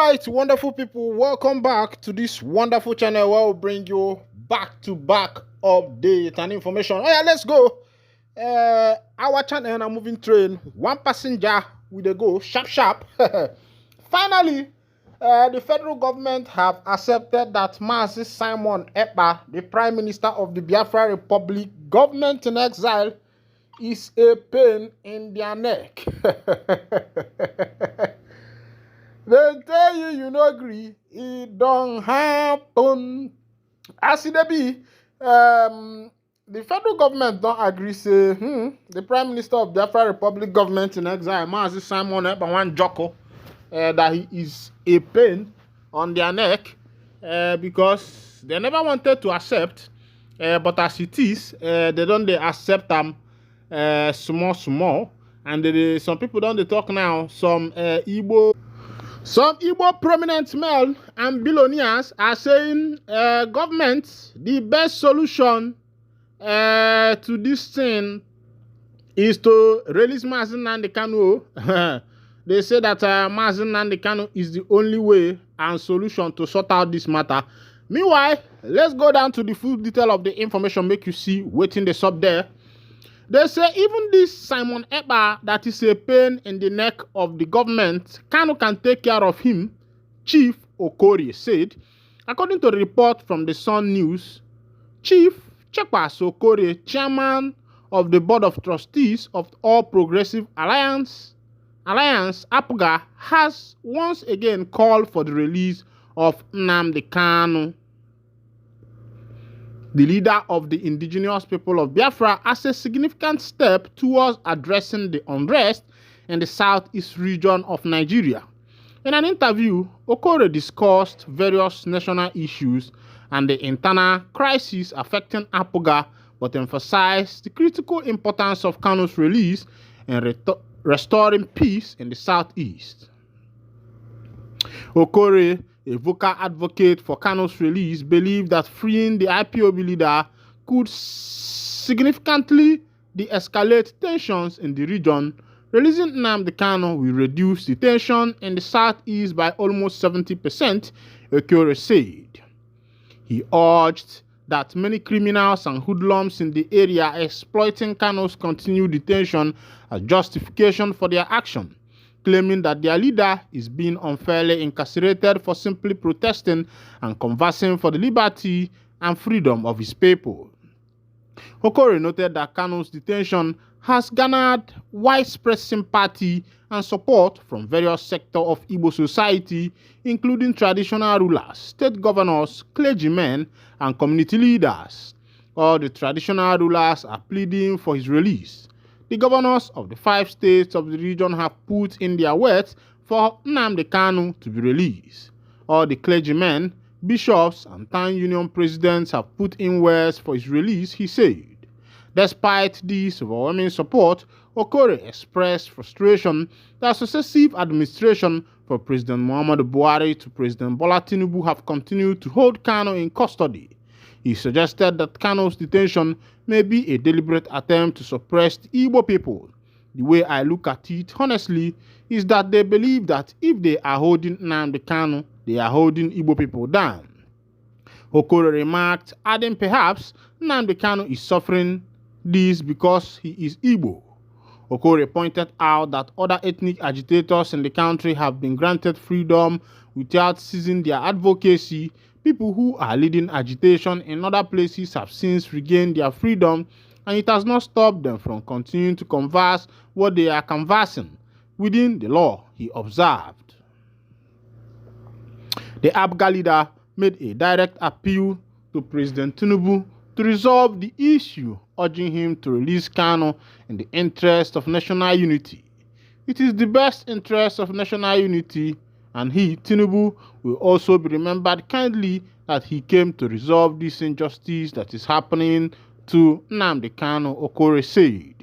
right, wonderful people, welcome back to this wonderful channel where we'll bring you back-to-back update and information. Oh yeah, let's go. Our channel and a moving train, one passenger with a go, sharp. Finally, the federal government have accepted that Mazi Simon Ekpa, the Prime Minister of the Biafra Republic, government in exile, is a pain in their neck. They tell you no agree, it don't happen. As it be, the federal government don't agree, say, the Prime Minister of the Biafra Republic government in exile, Mazi Simon Ekpa, one joko, that he is a pain on their neck, because they never wanted to accept, but as it is, they don't accept them small, and some people don't talk now, some Igbo prominent men and billionaires are saying government, the best solution to this thing is to release Mazi Nnamdi Kanu. They say that Mazi Nnamdi Kanu is the only way and solution to sort out this matter. Meanwhile, let's go down to the full detail of the information, make you see waiting the sub there. They say even this Simon Ekpa that is a pain in the neck of the government, Kanu can take care of him, Chief Okorie said. According to a report from the Sun News, Chief Chekwas Okorie, chairman of the Board of Trustees of All Progressive Alliance APGA, has once again called for the release of Nnamdi Kanu, the leader of the indigenous people of Biafra, as a significant step towards addressing the unrest in the southeast region of Nigeria. In an interview, Okorie discussed various national issues and the internal crisis affecting APGA, but emphasized the critical importance of Kanu's release and restoring peace in the southeast. Okorie, a vocal advocate for Kanu's release, believed that freeing the IPOB leader could significantly de-escalate tensions in the region. Releasing Nnamdi Kanu will reduce the tension in the southeast by almost 70%, Okorie said. He urged that many criminals and hoodlums in the area are exploiting Kanu's continued detention as justification for their action, claiming that their leader is being unfairly incarcerated for simply protesting and conversing for the liberty and freedom of his people. Okorie noted that Kanu's detention has garnered widespread sympathy and support from various sectors of Igbo society, including traditional rulers, state governors, clergymen, and community leaders. All the traditional rulers are pleading for his release. The governors of the 5 states of the region have put in their words for Nnamdi Kanu to be released. All the clergymen, bishops, and town union presidents have put in words for his release, he said. Despite this overwhelming support, Okorie expressed frustration that successive administration from President Muhammadu Buhari to President Bola Tinubu have continued to hold Kanu in custody. He suggested that Kanu's detention may be a deliberate attempt to suppress the Igbo people. The way I look at it, honestly, is that they believe that if they are holding Nnamdi Kanu, they are holding Igbo people down. Okorie remarked, adding perhaps Nnamdi Kanu is suffering this because he is Igbo. Okorie pointed out that other ethnic agitators in the country have been granted freedom without ceasing their advocacy. People who are leading agitation in other places have since regained their freedom, and it has not stopped them from continuing to converse what they are conversing within the law, he observed. The APGA leader made a direct appeal to President Tinubu to resolve the issue, urging him to release Kanu in the interest of national unity. It is the best interest of national unity, and he, Tinubu, will also be remembered kindly that he came to resolve this injustice that is happening to Nnamdi Kanu, Okorie said.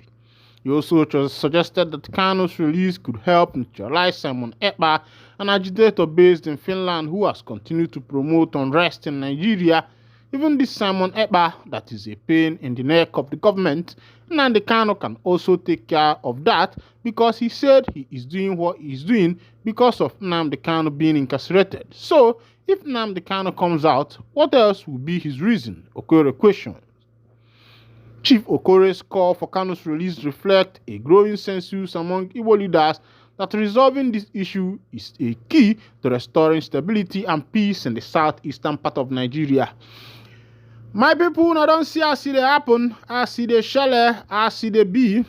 He also suggested that Kanu's release could help neutralize Simon Ekpa, an agitator based in Finland who has continued to promote unrest in Nigeria. Even this Simon Ekpa, that is a pain in the neck of the government, Nnamdi Kanu can also take care of that because he said he is doing what he is doing because of Nnamdi Kanu being incarcerated. So, if Nnamdi Kanu comes out, what else will be his reason? Okore questions. Chief Okore's call for Kanu's release reflect a growing consensus among Igbo leaders that resolving this issue is a key to restoring stability and peace in the southeastern part of Nigeria. My people, now don't see as it happen, as it shall, as it be.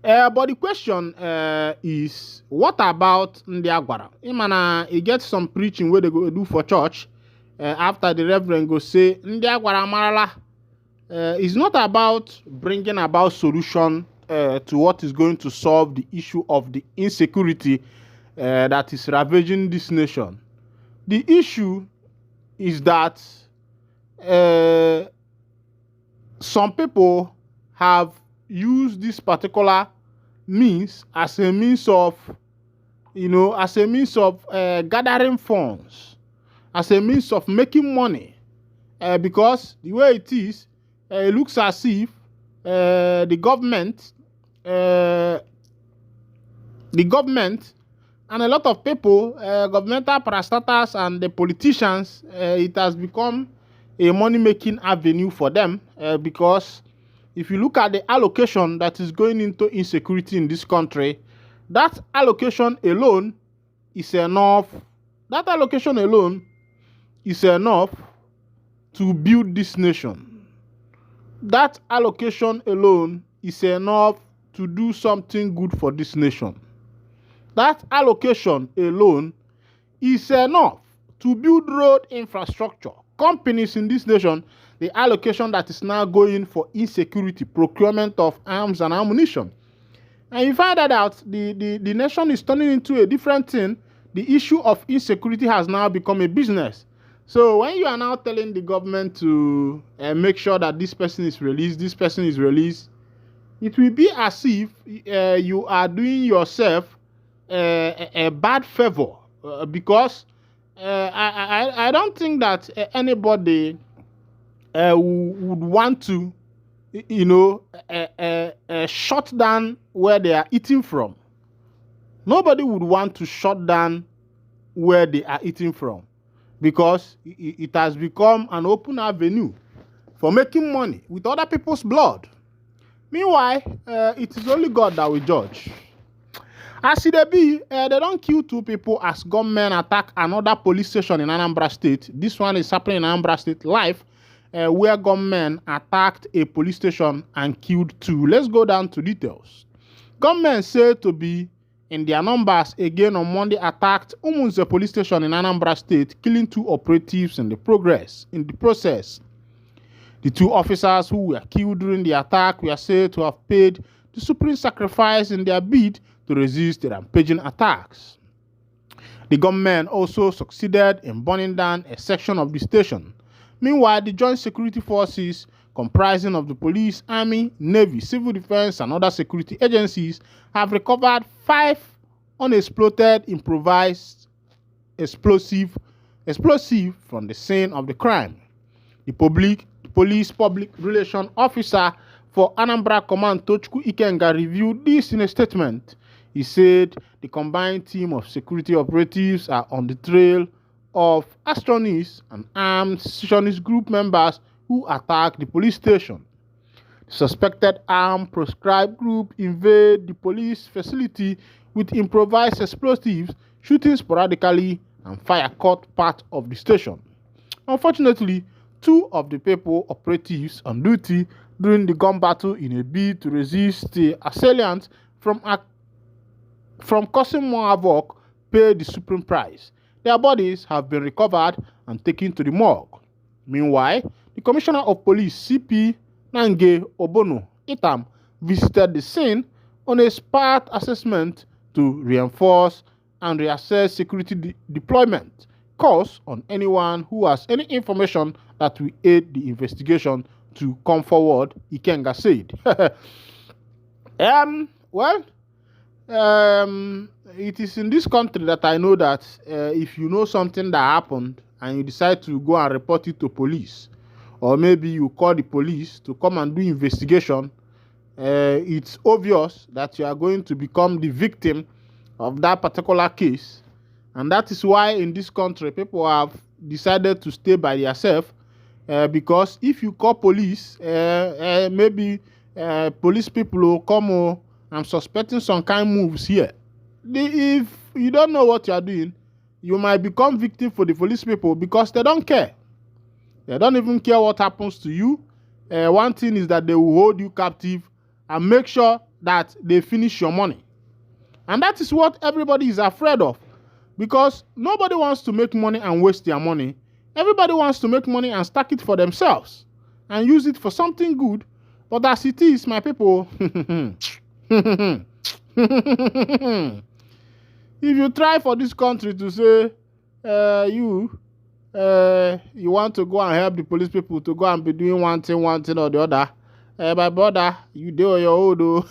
But the question is, what about Ndiagwara? Imana, he gets some preaching where they go do for church after the reverend go say, Ndiagwara marala. It's not about bringing about solution to what is going to solve the issue of the insecurity that is ravaging this nation. The issue is that some people have used this particular means as a means of, gathering funds, as a means of making money, because the way it is, it looks as if the government and a lot of people, governmental parastatals and the politicians, it has become a money-making avenue for them because if you look at the allocation that is going into insecurity in this country, that allocation alone is enough. That allocation alone is enough to build this nation. That allocation alone is enough to do something good for this nation. That allocation alone is enough to build road infrastructure. Companies in this nation, the allocation that is now going for insecurity, procurement of arms and ammunition. And you find that out, the nation is turning into a different thing. The issue of insecurity has now become a business. So when you are now telling the government to make sure that this person is released, it will be as if you are doing yourself a bad favor because I don't think that anybody would want to, shut down where they are eating from. Nobody would want to shut down where they are eating from because it has become an open avenue for making money with other people's blood. Meanwhile, it is only God that will judge. As it be, they don't kill two people as gunmen attack another police station in Anambra State. This one is happening in Anambra State live, where gunmen attacked a police station and killed two. Let's go down to details. Gunmen said to be in their numbers again on Monday attacked Umunze police station in Anambra State, killing two operatives in the process. The two officers who were killed during the attack were said to have paid the supreme sacrifice in their bid to resist the rampaging attacks. The gunmen also succeeded in burning down a section of the station. Meanwhile, the joint security forces, comprising of the police, army, navy, civil defense, and other security agencies, have recovered 5 unexploded improvised explosive from the scene of the crime. The police public relations officer for Anambra Command, Tochukwu Ikenga, reviewed this in a statement. He said the combined team of security operatives are on the trail of astronists and armed secessionist group members who attacked the police station. The suspected armed proscribed group invaded the police facility with improvised explosives, shooting sporadically, and fire cut part of the station. Unfortunately, 2 of the people operatives on duty during the gun battle in a bid to resist the assailants from causing more havoc paid the supreme price. Their bodies have been recovered and taken to the morgue. Meanwhile, the Commissioner of Police, CP Nange Obono Itam, visited the scene on a SPAT assessment to reinforce and reassess security deployment. Calls on anyone who has any information that will aid the investigation to come forward, Ikenga said. It is in this country that I know that if you know something that happened and you decide to go and report it to police, or maybe you call the police to come and do investigation, it's obvious that you are going to become the victim of that particular case. And that is why in this country, people have decided to stay by themselves, because if you call police, maybe police people will come, oh, I'm suspecting some kind moves here. If you don't know what you are doing, you might become victim for the police people because they don't care. They don't even care what happens to you. One thing is that they will hold you captive and make sure that they finish your money. And that is what everybody is afraid of, because nobody wants to make money and waste their money. Everybody wants to make money and stack it for themselves and use it for something good. But as it is, my people, if you try for this country to say you want to go and help the police people to go and be doing one thing or the other, my brother, you do your own, though.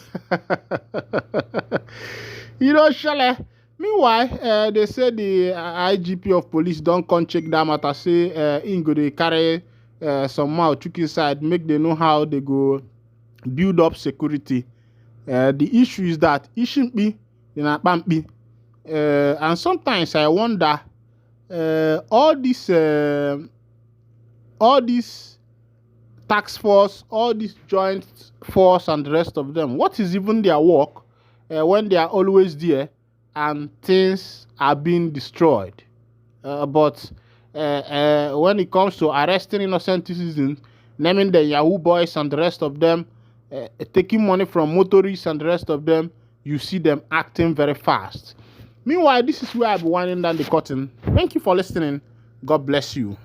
You know, Shelley. Meanwhile, they say the IGP of police don't come check that matter, say in go they carry some mouth chook inside, make they know how they go build up security. The issue is that it shouldn't be in a bumpy. And sometimes I wonder, all this task force, all this joint force and the rest of them, what is even their work when they are always there and things are being destroyed? But when it comes to arresting innocent citizens, naming the Yahoo boys and the rest of them, taking money from motorists and the rest of them, you see them acting very fast. Meanwhile, this is where I'll be winding down the curtain. Thank you for listening. God bless you.